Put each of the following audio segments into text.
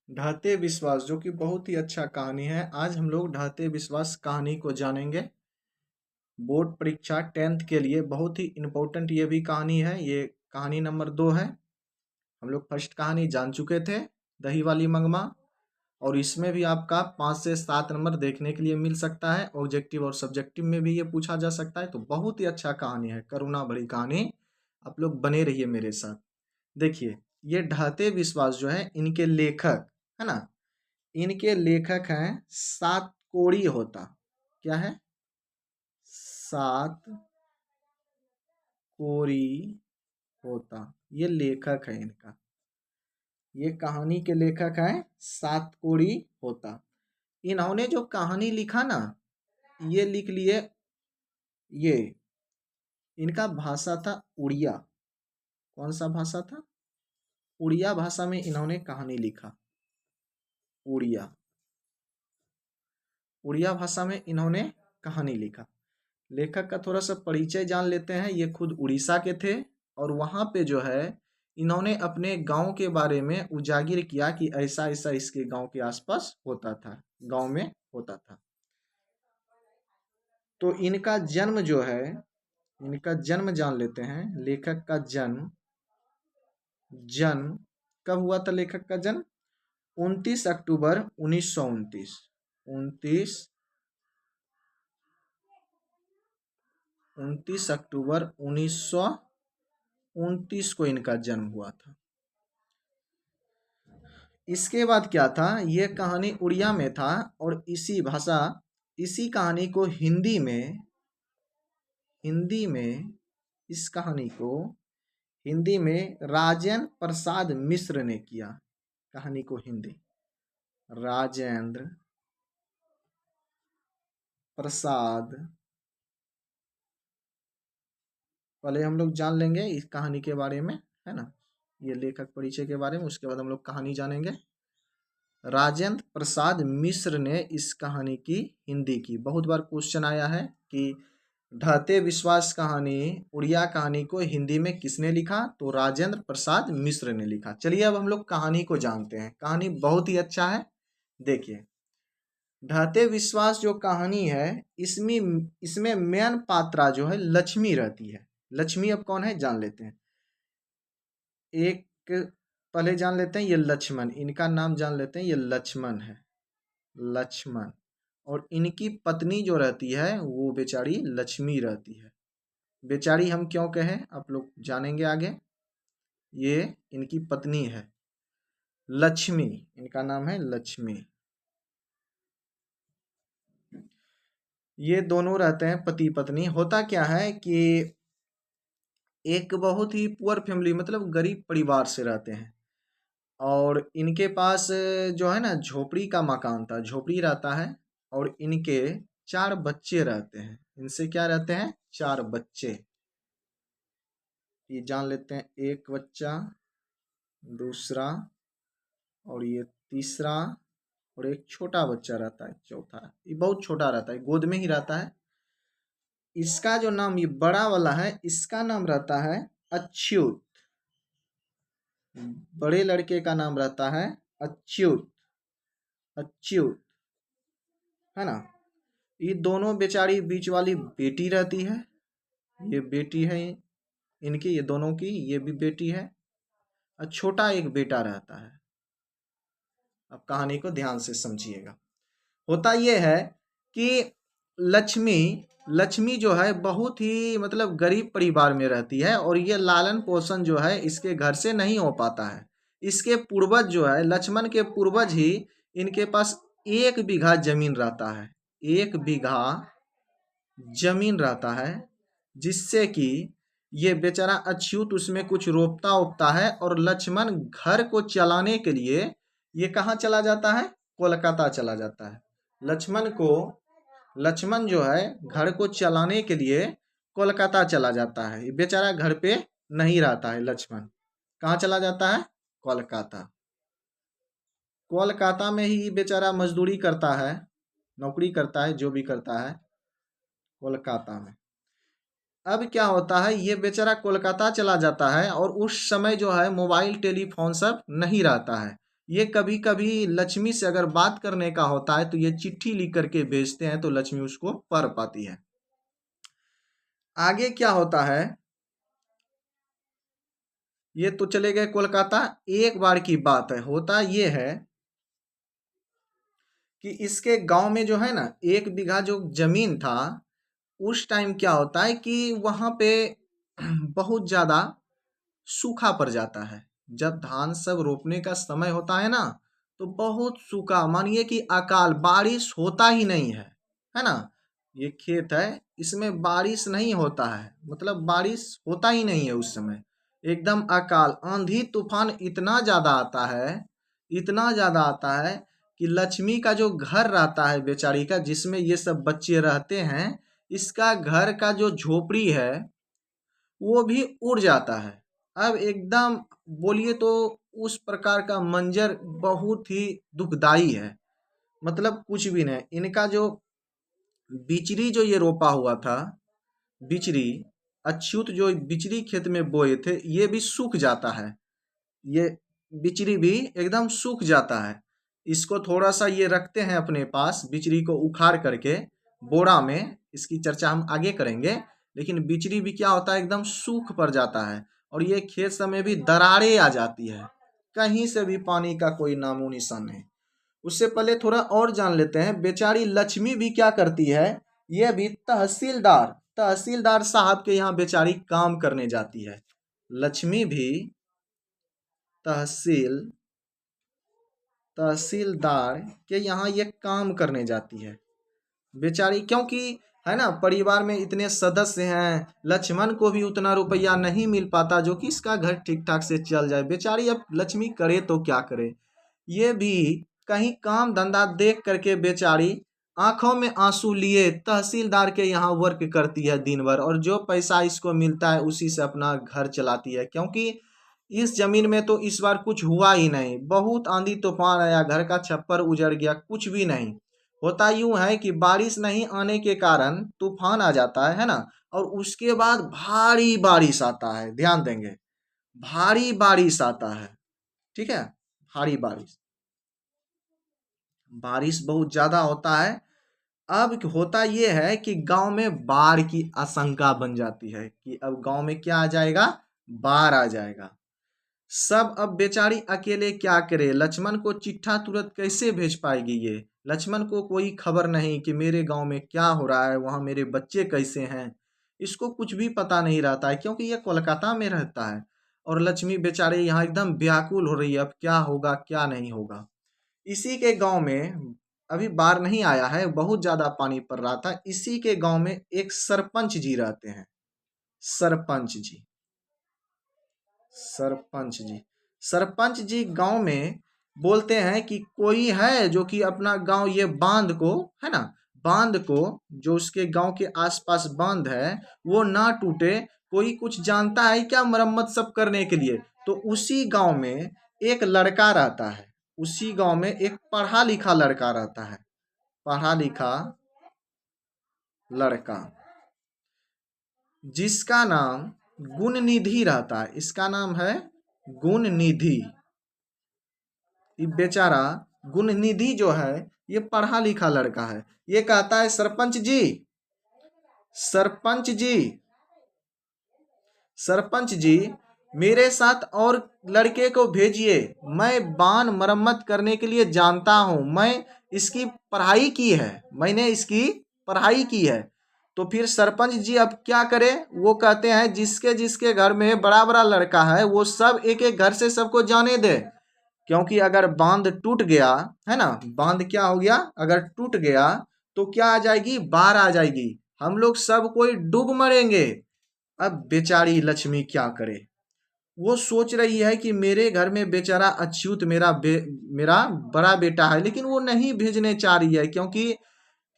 ढाते विश्वास जो कि बहुत ही अच्छा कहानी है। आज हम लोग ढाते विश्वास कहानी को जानेंगे। बोर्ड परीक्षा 10th के लिए बहुत ही इम्पोर्टेंट ये भी कहानी है। ये कहानी नंबर 2 है। हम लोग फर्स्ट कहानी जान चुके थे, दही वाली मंगमा, और इसमें भी आपका 5 से 7 नंबर देखने के लिए मिल सकता है। ऑब्जेक्टिव और सब्जेक्टिव में भी ये पूछा जा सकता है। तो बहुत ही अच्छा कहानी है, करुणा भरी कहानी। आप लोग बने रहिए मेरे साथ। देखिए, ये ढाते विश्वास जो है, इनके लेखक है ना, इनके लेखक हैं सात कोड़ी होता। क्या है? सात कोड़ी होता, ये लेखक है इनका। ये कहानी के लेखक हैं सात कोड़ी होता। इन्होंने जो कहानी लिखा ना, ये लिख लिए। ये इनका भाषा था उड़िया। कौन सा भाषा था? उड़िया भाषा में इन्होंने कहानी लिखा। उड़िया उड़िया भाषा में इन्होंने कहानी लिखा। लेखक का थोड़ा सा परिचय जान लेते हैं। ये खुद उड़ीसा के थे और वहाँ पे जो है इन्होंने अपने गांव के बारे में उजागर किया कि ऐसा ऐसा इसके गांव के आसपास होता था, गांव में होता था। तो इनका जन्म जो है, इनका जन्म जान लेते हैं। लेखक का जन्म जन्म कब हुआ था? लेखक का जन्म 29 अक्टूबर 1929। 29 अक्टूबर 1929 को इनका जन्म हुआ था। इसके बाद क्या था? ये कहानी उड़िया में था और इसी कहानी को इस कहानी को हिंदी में राजेंद्र प्रसाद मिश्र ने किया। कहानी को हिंदी राजेंद्र प्रसाद। पहले हम लोग जान लेंगे इस कहानी के बारे में, है ना, ये लेखक परिचय के बारे में। उसके बाद हम लोग कहानी जानेंगे। राजेंद्र प्रसाद मिश्र ने इस कहानी की हिंदी की। बहुत बार क्वेश्चन आया है कि ढाते विश्वास कहानी, उड़िया कहानी को हिंदी में किसने लिखा? तो राजेंद्र प्रसाद मिश्र ने लिखा। चलिए अब हम लोग कहानी को जानते हैं। कहानी बहुत ही अच्छा है। देखिए, ढाते विश्वास जो कहानी है, इसमें मेन पात्रा जो है लक्ष्मी रहती है। लक्ष्मी अब कौन है जान लेते हैं। एक पहले जान लेते हैं ये लक्ष्मण, इनका नाम जान लेते हैं। ये लक्ष्मण है, लक्ष्मण। और इनकी पत्नी जो रहती है वो बेचारी लक्ष्मी रहती है। बेचारी हम क्यों कहें, आप लोग जानेंगे आगे। ये इनकी पत्नी है लक्ष्मी, इनका नाम है लक्ष्मी। ये दोनों रहते हैं पति पत्नी। होता क्या है कि एक बहुत ही पुअर फैमिली, मतलब गरीब परिवार से रहते हैं। और इनके पास जो है ना, झोपड़ी का मकान था, झोपड़ी रहता है। और इनके 4 बच्चे रहते हैं। इनसे क्या रहते हैं? 4 बच्चे। ये जान लेते हैं। एक बच्चा, दूसरा, और ये तीसरा, और एक छोटा बच्चा रहता है, चौथा। ये बहुत छोटा रहता है, गोद में ही रहता है। इसका जो नाम, ये बड़ा वाला है, इसका नाम रहता है अच्युत। बड़े लड़के का नाम रहता है अच्युत। अच्युत, है ना। ये दोनों बेचारी बीच वाली बेटी रहती है। ये बेटी है इनकी, ये दोनों की, ये भी बेटी है। और छोटा एक बेटा रहता है। अब कहानी को ध्यान से समझिएगा। होता यह है कि लक्ष्मी लक्ष्मी जो है बहुत ही, मतलब गरीब परिवार में रहती है। और ये लालन पोषण जो है इसके घर से नहीं हो पाता है। इसके पूर्वज जो है, लक्ष्मण के पूर्वज ही, इनके पास 1 बीघा जमीन रहता है। 1 बीघा जमीन रहता है, जिससे कि ये बेचारा अच्युत उसमें कुछ रोपता उपता है। और लक्ष्मण घर को चलाने के लिए ये कहाँ चला जाता है? कोलकाता चला जाता है। लक्ष्मण जो है घर को चलाने के लिए कोलकाता चला जाता है। ये बेचारा घर पे नहीं रहता है। लक्ष्मण कहाँ चला जाता है? कोलकाता। कोलकाता में ही बेचारा मजदूरी करता है, नौकरी करता है, जो भी करता है कोलकाता में। अब क्या होता है, ये बेचारा कोलकाता चला जाता है और उस समय जो है मोबाइल टेलीफोन सब नहीं रहता है। ये कभी कभी लक्ष्मी से अगर बात करने का होता है तो ये चिट्ठी लिख करके भेजते हैं, तो लक्ष्मी उसको पढ़ पाती है। आगे क्या होता है, ये तो चले गए कोलकाता। एक बार की बात है, होता ये है कि इसके गांव में जो है ना 1 बीघा जो जमीन था, उस टाइम क्या होता है कि वहां पे बहुत ज्यादा सूखा पड़ जाता है। जब धान सब रोपने का समय होता है ना, तो बहुत सूखा, मानिए कि अकाल बारिश होता ही नहीं है ना। ये खेत है, इसमें बारिश नहीं होता है, मतलब बारिश होता ही नहीं है उस समय। एकदम अकाल, आंधी तूफान इतना ज्यादा आता है, इतना ज्यादा आता है कि लक्ष्मी का जो घर रहता है बेचारी का, जिसमें ये सब बच्चे रहते हैं, इसका घर का जो झोपड़ी है वो भी उड़ जाता है। अब एकदम बोलिए तो उस प्रकार का मंजर बहुत ही दुखदाई है, मतलब कुछ भी नहीं। इनका जो बिचरी जो ये रोपा हुआ था, बिचरी अछूत जो बिचरी खेत में बोए थे, ये भी सूख जाता है। ये बिचरी भी एकदम सूख जाता है। इसको थोड़ा सा ये रखते हैं अपने पास, बिचरी को उखाड़ करके बोरा में, इसकी चर्चा हम आगे करेंगे। लेकिन बिचरी भी क्या होता है, एकदम सूख पड़ जाता है। और ये खेत सब में भी दरारें आ जाती है, कहीं से भी पानी का कोई नामो निशान नहीं। उससे पहले थोड़ा और जान लेते हैं, बेचारी लक्ष्मी भी क्या करती है, ये भी तहसीलदार तहसीलदार साहब के यहाँ बेचारी काम करने जाती है। लक्ष्मी भी तहसील तहसीलदार के यहाँ ये काम करने जाती है बेचारी, क्योंकि है ना परिवार में इतने सदस्य हैं, लक्ष्मण को भी उतना रुपया नहीं मिल पाता जो कि इसका घर ठीक ठाक से चल जाए। बेचारी अब लक्ष्मी करे तो क्या करे, ये भी कहीं काम धंधा देख करके बेचारी आंखों में आंसू लिए तहसीलदार के यहाँ वर्क करती है दिन भर, और जो पैसा इसको मिलता है उसी से अपना घर चलाती है। क्योंकि इस जमीन में तो इस बार कुछ हुआ ही नहीं, बहुत आंधी तूफान आया, घर का छप्पर उजड़ गया, कुछ भी नहीं। होता यूं है कि बारिश नहीं आने के कारण तूफान आ जाता है ना, और उसके बाद भारी बारिश आता है, ध्यान देंगे, भारी बारिश आता है, ठीक है, भारी बारिश, बारिश बहुत ज्यादा होता है। अब होता यह है कि गांव में बाढ़ की आशंका बन जाती है कि अब गांव में क्या आ जाएगा, बाढ़ आ जाएगा। सब अब बेचारी अकेले क्या करे, लक्ष्मण को चिट्ठा तुरंत कैसे भेज पाएगी ये। लक्ष्मण को कोई खबर नहीं कि मेरे गांव में क्या हो रहा है, वहां मेरे बच्चे कैसे हैं, इसको कुछ भी पता नहीं रहता है, क्योंकि ये कोलकाता में रहता है। और लक्ष्मी बेचारे यहाँ एकदम व्याकुल हो रही है, अब क्या होगा क्या नहीं होगा। इसी के गांव में अभी बाढ़ नहीं आया है, बहुत ज्यादा पानी पड़ रहा था, इसी के गांव में एक सरपंच जी रहते हैं। सरपंच जी, सरपंच जी, सरपंच जी गांव में बोलते हैं कि कोई है जो कि अपना गांव, ये बांध को है ना, बांध को जो उसके गांव के आसपास बांध है वो ना टूटे, कोई कुछ जानता है क्या मरम्मत सब करने के लिए। तो उसी गांव में एक लड़का रहता है, उसी गांव में एक पढ़ा लिखा लड़का रहता है, पढ़ा लिखा लड़का, जिसका नाम गुण निधि रहता है। इसका नाम है गुण निधि। ये बेचारा गुण निधि जो है, ये पढ़ा लिखा लड़का है। ये कहता है सरपंच जी, सरपंच जी, सरपंच जी, मेरे साथ और लड़के को भेजिए, मैं बांध मरम्मत करने के लिए जानता हूं, मैं इसकी पढ़ाई की है, मैंने इसकी पढ़ाई की है। तो फिर सरपंच जी अब क्या करे, वो कहते हैं जिसके जिसके घर में बड़ा बड़ा लड़का है वो सब एक एक घर से सबको जाने दे, क्योंकि अगर बांध टूट गया है ना, बांध क्या हो गया, अगर टूट गया तो क्या आ जाएगी, बाढ़ आ जाएगी, हम लोग सब कोई डूब मरेंगे। अब बेचारी लक्ष्मी क्या करे, वो सोच रही है कि मेरे घर में बेचारा अच्युत मेरा बड़ा बेटा है, लेकिन वो नहीं भेजने चाह रही है, क्योंकि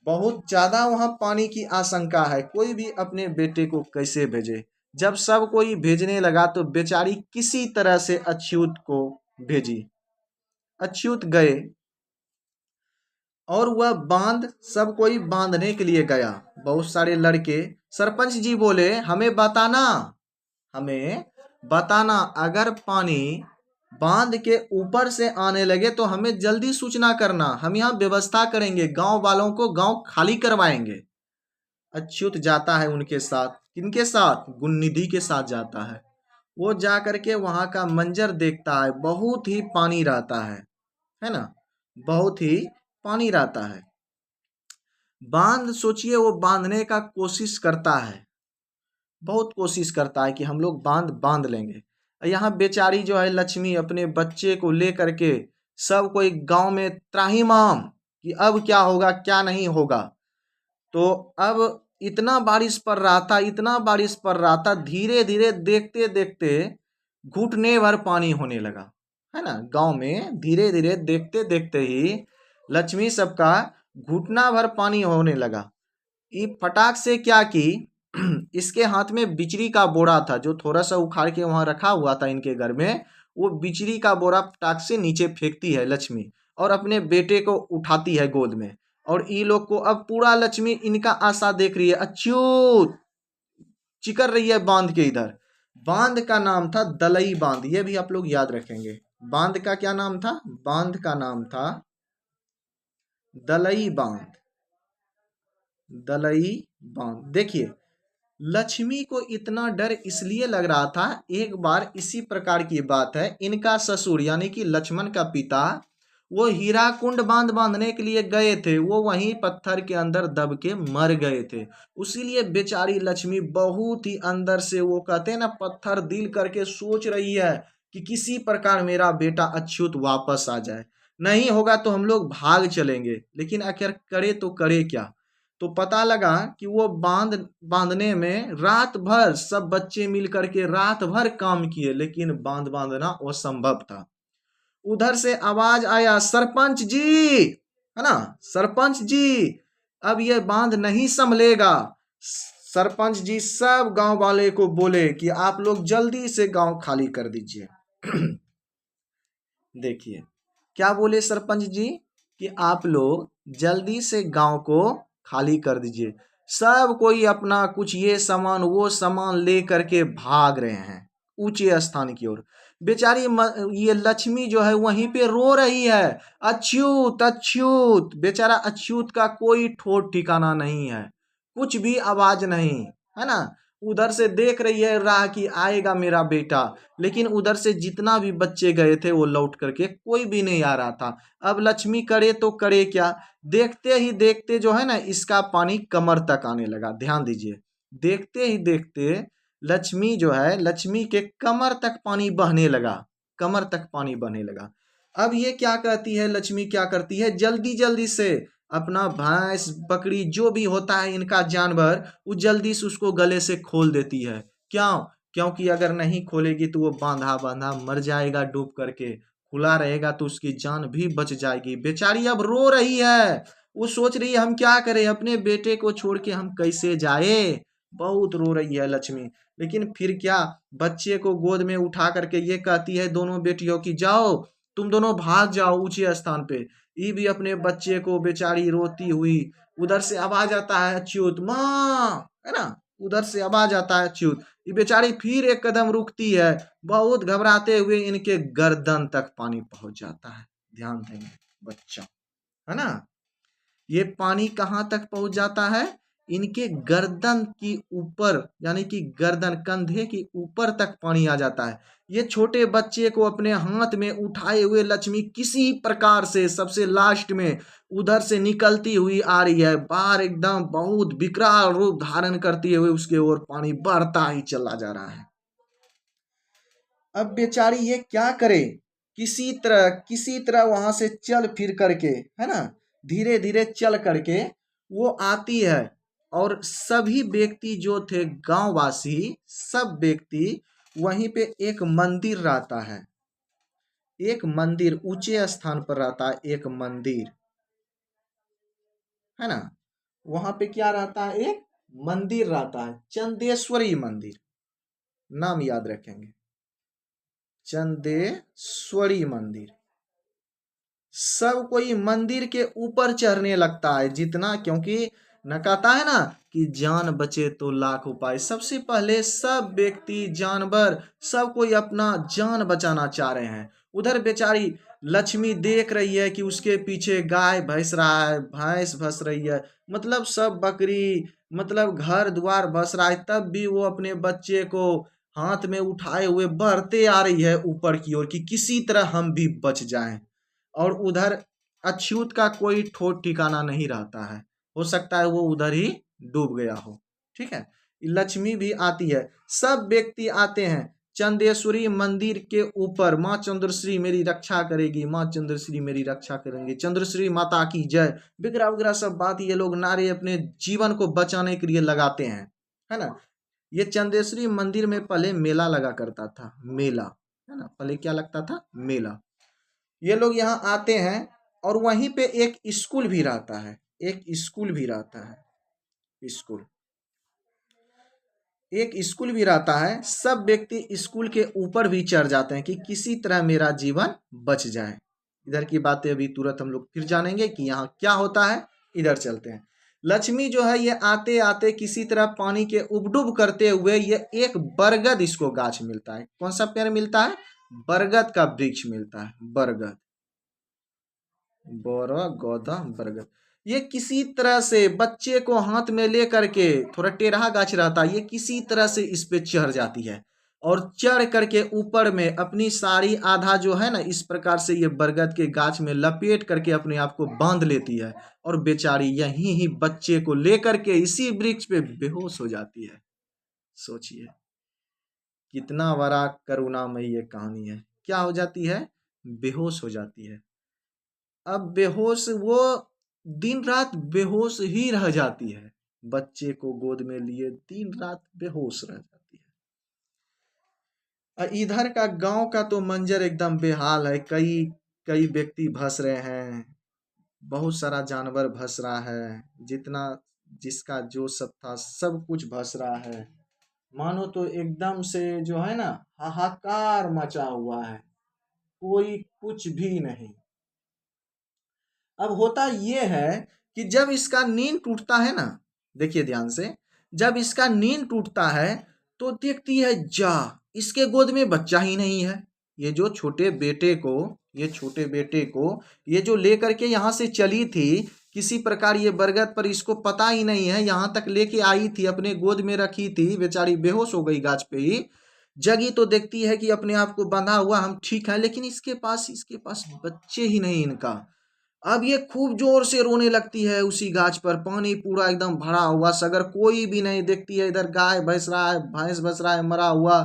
बहुत ज्यादा वहां पानी की आशंका है, कोई भी अपने बेटे को कैसे भेजे। जब सब कोई भेजने लगा तो बेचारी किसी तरह से अच्युत को भेजी। अच्युत गए और वह बांध, सब कोई बांधने के लिए गया, बहुत सारे लड़के। सरपंच जी बोले हमें बताना, हमें बताना, अगर पानी बांध के ऊपर से आने लगे तो हमें जल्दी सूचना करना, हम यहाँ व्यवस्था करेंगे, गांव वालों को गांव खाली करवाएंगे। अच्युत जाता है उनके साथ, किनके साथ? गुणनिधि के साथ जाता है। वो जा करके वहां का मंजर देखता है, बहुत ही पानी रहता है ना, बहुत ही पानी रहता है। बांध, सोचिए, वो बांधने का कोशिश करता है, बहुत कोशिश करता है कि हम लोग बांध बांध लेंगे। यहाँ बेचारी जो है लक्ष्मी अपने बच्चे को ले करके सब कोई गांव में त्राहिमाम कि अब क्या होगा क्या नहीं होगा। तो अब इतना बारिश पड़ रहा था, इतना बारिश पड़ रहा था, धीरे धीरे देखते देखते घुटने भर पानी होने लगा, है ना। गांव में धीरे धीरे देखते देखते ही लक्ष्मी सबका घुटना भर पानी होने लगा। ये फटाक से क्या की, इसके हाथ में बिजली का बोरा था जो थोड़ा सा उखाड़ के वहां रखा हुआ था इनके घर में। वो बिजली का बोरा फटाक से नीचे फेंकती है लक्ष्मी और अपने बेटे को उठाती है गोद में। और ये लोग को अब पूरा लक्ष्मी इनका आशा देख रही है, अच्युत चिकर रही है बांध के इधर। बांध का नाम था दलई बांध, ये भी आप लोग याद रखेंगे। बांध का क्या नाम था? बांध का नाम था दलई बांध, दलई बांध। देखिए, लक्ष्मी को इतना डर इसलिए लग रहा था, एक बार इसी प्रकार की बात है, इनका ससुर यानी कि लक्ष्मण का पिता वो हीराकुंड बांध बांधने के लिए गए थे, वो वहीं पत्थर के अंदर दब के मर गए थे। उसीलिए बेचारी लक्ष्मी बहुत ही अंदर से, वो कहते हैं ना, पत्थर दिल करके सोच रही है कि किसी प्रकार मेरा बेटा अच्युत वापस आ जाए, नहीं होगा तो हम लोग भाग चलेंगे। लेकिन आखिर करे तो करे क्या। तो पता लगा कि वो बांध बांधने में रात भर सब बच्चे मिल करके रात भर काम किए, लेकिन बांध बांधना असंभव था। उधर से आवाज आया, सरपंच जी, है ना, सरपंच जी, अब ये बांध नहीं संभलेगा। सरपंच जी सब गांव वाले को बोले कि आप लोग जल्दी से गांव खाली कर दीजिए। देखिए क्या बोले सरपंच जी कि आप लोग जल्दी से गांव को खाली कर दीजिए। सब कोई अपना कुछ ये सामान वो सामान ले करके भाग रहे हैं ऊंचे स्थान की ओर। बेचारी ये लक्ष्मी जो है वहीं पे रो रही है, अच्युत अच्युत। बेचारा अच्युत का कोई ठोर ठिकाना नहीं है, कुछ भी आवाज नहीं, है ना। उधर से देख रही है राह कि आएगा मेरा बेटा, लेकिन उधर से जितना भी बच्चे गए थे वो लौट करके कोई भी नहीं आ रहा था। अब लक्ष्मी करे तो करे क्या। देखते ही देखते जो है ना, इसका पानी कमर तक आने लगा। ध्यान दीजिए, देखते ही देखते लक्ष्मी जो है, लक्ष्मी के कमर तक पानी बहने लगा, कमर तक पानी बहने लगा। अब ये क्या कहती है लक्ष्मी, क्या करती है, जल्दी जल्दी से अपना भैंस बकरी जो भी होता है इनका जानवर, वो जल्दी से उसको गले से खोल देती है। क्यों? क्योंकि अगर नहीं खोलेगी तो वो बांधा बांधा मर जाएगा डूब करके, खुला रहेगा तो उसकी जान भी बच जाएगी। बेचारी अब रो रही है, वो सोच रही है हम क्या करें, अपने बेटे को छोड़ के हम कैसे जाए। बहुत रो रही है लक्ष्मी। लेकिन फिर क्या, बच्चे को गोद में उठा करके ये कहती है दोनों बेटियों की, जाओ तुम दोनों भाग जाओ ऊंचे स्थान पे। ये भी अपने बच्चे को बेचारी रोती हुई, उधर से आवाज आता है अच्युत माँ, है ना, उधर से आवाज आता है अच्युत। ये बेचारी फिर एक कदम रुकती है, बहुत घबराते हुए इनके गर्दन तक पानी पहुंच जाता है। ध्यान देंगे बच्चा, है ना। ये पानी कहाँ तक पहुंच जाता है, इनके गर्दन की ऊपर, यानी कि गर्दन कंधे की ऊपर तक पानी आ जाता है। ये छोटे बच्चे को अपने हाथ में उठाए हुए लक्ष्मी किसी प्रकार से सबसे लास्ट में उधर से निकलती हुई आ रही है, बाहर एकदम बहुत विकराल रूप धारण करती हुए उसके ओर पानी बढ़ता ही चला जा रहा है। अब बेचारी ये क्या करे, किसी तरह वहां से चल फिर करके, है ना, धीरे धीरे चल करके वो आती है। और सभी व्यक्ति जो थे गांववासी, सब व्यक्ति वहीं पे एक मंदिर रहता है, एक मंदिर ऊंचे स्थान पर रहता है, एक मंदिर, है ना। वहां पे क्या रहता है, एक मंदिर रहता है, चंदेश्वरी मंदिर, नाम याद रखेंगे, चंदेश्वरी मंदिर। सब कोई मंदिर के ऊपर चढ़ने लगता है जितना, क्योंकि न कहता है ना कि जान बचे तो लाख उपाय। सबसे पहले सब व्यक्ति जानवर सब कोई अपना जान बचाना चाह रहे हैं। उधर बेचारी लक्ष्मी देख रही है कि उसके पीछे गाय भैंस रहा है, भैंस भस रही है, मतलब सब बकरी, मतलब घर द्वार भस रहा है, तब भी वो अपने बच्चे को हाथ में उठाए हुए बढ़ते आ रही है ऊपर की ओर कि किसी तरह हम भी बच जाएं। और उधर अछूत का कोई ठोर ठिकाना नहीं रहता है, हो सकता है वो उधर ही डूब गया हो। ठीक है, लक्ष्मी भी आती है, सब व्यक्ति आते हैं। चंदेश्वरी मंदिर के ऊपर माँ चंद्रश्री मेरी रक्षा करेगी, माँ चंद्रश्री मेरी रक्षा करेंगे, चंद्रश्री माता की जय वगैरह वगैरह सब बात ये लोग नारे अपने जीवन को बचाने के लिए लगाते हैं, है ना। ये चंदेश्वरी मंदिर में पहले मेला लगा करता था, मेला, है ना, पहले क्या लगता था, मेला। ये लोग यहाँ आते हैं और वहीं पे एक स्कूल भी रहता है, एक स्कूल भी रहता है, स्कूल, एक स्कूल भी रहता है। सब व्यक्ति स्कूल के ऊपर भी चढ़ जाते हैं कि किसी तरह मेरा जीवन बच जाए। इधर की बातें अभी तुरंत हम लोग फिर जानेंगे कि यहाँ क्या होता है। इधर चलते हैं। लक्ष्मी जो है ये आते आते किसी तरह पानी के उबडुब करते हुए ये एक बरगद इसको गाछ मिलता है। कौन सा पेड़ मिलता है? बरगद का वृक्ष मिलता है, बरगद, बरगद, बरगद। ये किसी तरह से बच्चे को हाथ में लेकर के, थोड़ा टेढ़ा गाछ रहता है, ये किसी तरह से इस पे चढ़ जाती है और चढ़ करके ऊपर में अपनी सारी आधा जो है ना इस प्रकार से ये बरगद के गाछ में लपेट करके अपने आप को बांध लेती है और बेचारी यहीं ही बच्चे को लेकर के इसी वृक्ष पे बेहोश हो जाती है। सोचिए कितना बड़ा करुणामयी ये कहानी है। क्या हो जाती है? बेहोश हो जाती है। अब बेहोश वो दिन रात बेहोश ही रह जाती है, बच्चे को गोद में लिए दिन रात बेहोश रह जाती है। इधर का गांव का तो मंजर एकदम बेहाल है। कई कई व्यक्ति भस रहे हैं, बहुत सारा जानवर भस रहा है, जितना जिसका जो सब था सब कुछ भस रहा है। मानो तो एकदम से जो है ना हाहाकार मचा हुआ है, कोई कुछ भी नहीं। अब होता ये है कि जब इसका नींद टूटता है ना, देखिए ध्यान से, जब इसका नींद टूटता है तो देखती है जा इसके गोद में बच्चा ही नहीं है। ये जो छोटे बेटे को, ये छोटे बेटे को ये जो लेकर के यहाँ से चली थी, किसी प्रकार ये बरगद पर इसको पता ही नहीं है, यहाँ तक लेके आई थी, अपने गोद में रखी थी, बेचारी बेहोश हो गई गाछ पे ही। जगी तो देखती है कि अपने आप को बंधा हुआ हम ठीक है, लेकिन इसके पास बच्चे ही नहीं इनका। अब ये खूब जोर से रोने लगती है उसी गाछ पर, पानी पूरा एकदम भरा हुआ, सगर कोई भी नहीं। देखती है इधर गाय भैंस रहा है, भैंस भस रहा है मरा हुआ,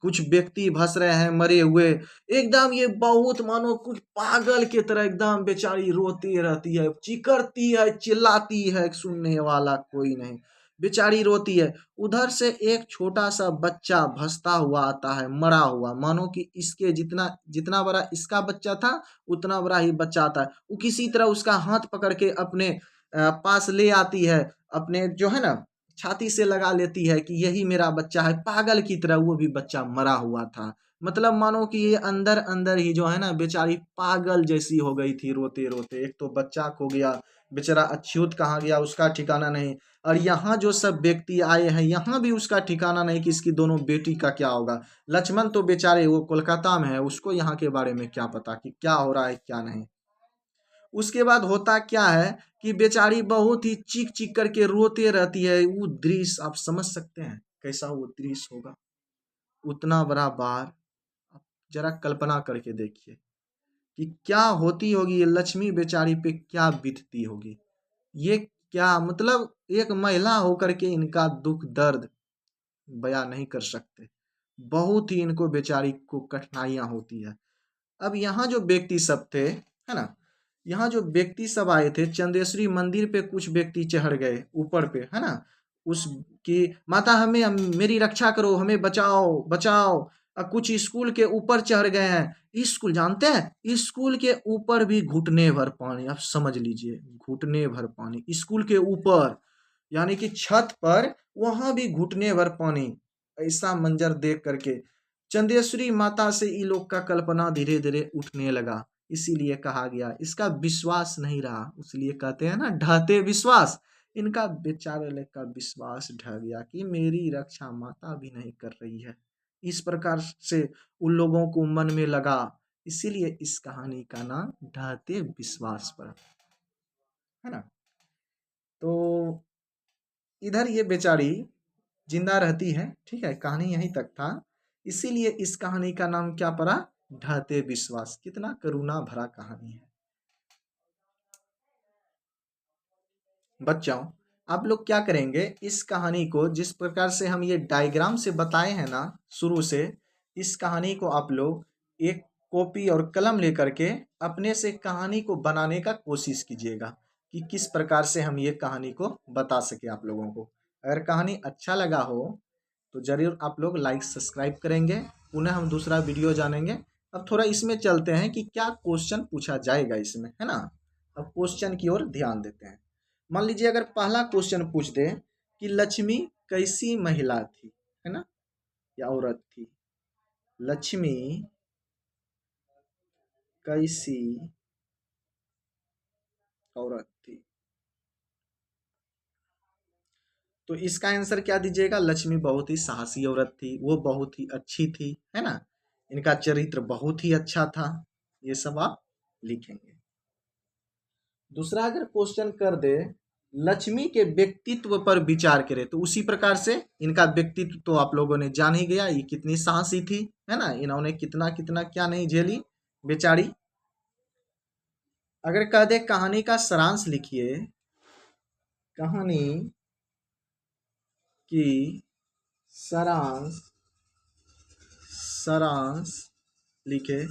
कुछ व्यक्ति भस रहे हैं मरे हुए। एकदम ये बहुत मानो कुछ पागल के तरह एकदम बेचारी रोती रहती है, चिकरती है, चिल्लाती है, सुनने वाला कोई नहीं, बेचारी रोती है। उधर से एक छोटा सा बच्चा भसता हुआ आता है, मरा हुआ, मानो कि इसके जितना जितना बड़ा इसका बच्चा था उतना बड़ा ही बच्चा आता है। वो किसी तरह उसका हाथ पकड़ के अपने पास ले आती है, अपने जो है ना छाती से लगा लेती है कि यही मेरा बच्चा है। पागल की तरह वो भी बच्चा मरा हुआ था। मतलब मानो कि ये अंदर अंदर ही जो है ना बेचारी पागल जैसी हो गई थी रोते रोते। एक तो बच्चा खो गया, बेचारा अछूत कहाँ गया उसका ठिकाना नहीं, और यहाँ जो सब व्यक्ति आए हैं यहाँ भी उसका ठिकाना नहीं कि इसकी दोनों बेटी का क्या होगा। लक्ष्मण तो बेचारे वो कोलकाता में है, उसको यहाँ के बारे में क्या पता कि क्या हो रहा है क्या नहीं। उसके बाद होता क्या है कि बेचारी बहुत ही चीख चीख करके रोते रहती है। वो दृश्य आप समझ सकते हैं कैसा वो दृश्य होगा, उतना बड़ा बार। आप जरा कल्पना करके देखिए कि क्या होती होगी, ये लक्ष्मी बेचारी पे क्या बीतती होगी। ये क्या मतलब, एक महिला होकर के इनका दुख दर्द बयां नहीं कर सकते। बहुत ही इनको बेचारी को कठिनाइयां होती है। अब यहाँ जो व्यक्ति सब थे, है ना, यहाँ जो व्यक्ति सब आए थे चंदेश्वरी मंदिर पे, कुछ व्यक्ति चढ़ गए ऊपर पे, है ना, उस की माता हमें मेरी रक्षा करो, हमें बचाओ बचाओ। कुछ स्कूल के ऊपर चढ़ गए हैं। स्कूल जानते हैं, स्कूल के ऊपर भी घुटने भर पानी, आप समझ लीजिए घुटने भर पानी स्कूल के ऊपर, यानी कि छत पर वहां भी घुटने भर पानी। ऐसा मंजर देख करके चंदेश्वरी माता से इन लोग का कल्पना धीरे धीरे उठने लगा। इसीलिए कहा गया इसका विश्वास नहीं रहा, इसलिए कहते हैं ना ढहते विश्वास। इनका बेचारे लोग का विश्वास ढह गया कि मेरी रक्षा माता भी नहीं कर रही है। इस प्रकार से उन लोगों को मन में लगा। इसीलिए इस कहानी का नाम ढहते विश्वास पर, है ना। तो इधर ये बेचारी जिंदा रहती है, ठीक है, कहानी यहीं तक था। इसीलिए इस कहानी का नाम क्या पड़ा, ढहते विश्वास। कितना करुणा भरा कहानी है। बच्चों आप लोग क्या करेंगे, इस कहानी को जिस प्रकार से हम ये डायग्राम से बताए हैं ना शुरू से, इस कहानी को आप लोग एक कॉपी और कलम लेकर के अपने से कहानी को बनाने का कोशिश कीजिएगा कि किस प्रकार से हम ये कहानी को बता सके आप लोगों को। अगर कहानी अच्छा लगा हो तो जरूर आप लोग लाइक सब्सक्राइब करेंगे। पुनः हम दूसरा वीडियो जानेंगे। अब थोड़ा इसमें चलते हैं कि क्या क्वेश्चन पूछा जाएगा इसमें, है ना। अब क्वेश्चन की ओर ध्यान देते हैं। मान लीजिए अगर पहला क्वेश्चन पूछ दे कि लक्ष्मी कैसी महिला थी, है ना, या औरत थी। लक्ष्मी कैसी औरत थी, तो इसका आंसर क्या दीजिएगा, लक्ष्मी बहुत ही साहसी औरत थी, वो बहुत ही अच्छी थी, है ना, इनका चरित्र बहुत ही अच्छा था। ये सब आप लिखेंगे। दूसरा अगर क्वेश्चन कर दे लक्ष्मी के व्यक्तित्व पर विचार करें, तो उसी प्रकार से इनका व्यक्तित्व तो आप लोगों ने जान ही गया, ये कितनी साहसी थी, है ना, इन्होंने कितना कितना क्या नहीं झेली बेचारी। अगर कह दे कहानी का सारांश लिखिए, कहानी की सारांश सारांश लिखे,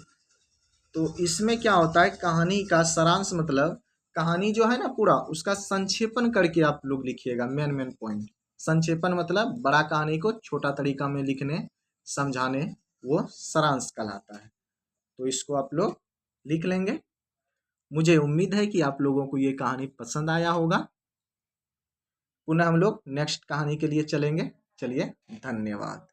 तो इसमें क्या होता है, कहानी का सारांश मतलब कहानी जो है ना पूरा उसका संक्षेपण करके आप लोग लिखिएगा। मेन मेन पॉइंट, संक्षेपण मतलब बड़ा कहानी को छोटा तरीका में लिखने समझाने, वो सारांश कहलाता है। तो इसको आप लोग लिख लेंगे। मुझे उम्मीद है कि आप लोगों को ये कहानी पसंद आया होगा। पुनः हम लोग नेक्स्ट कहानी के लिए चलेंगे। चलिए, धन्यवाद।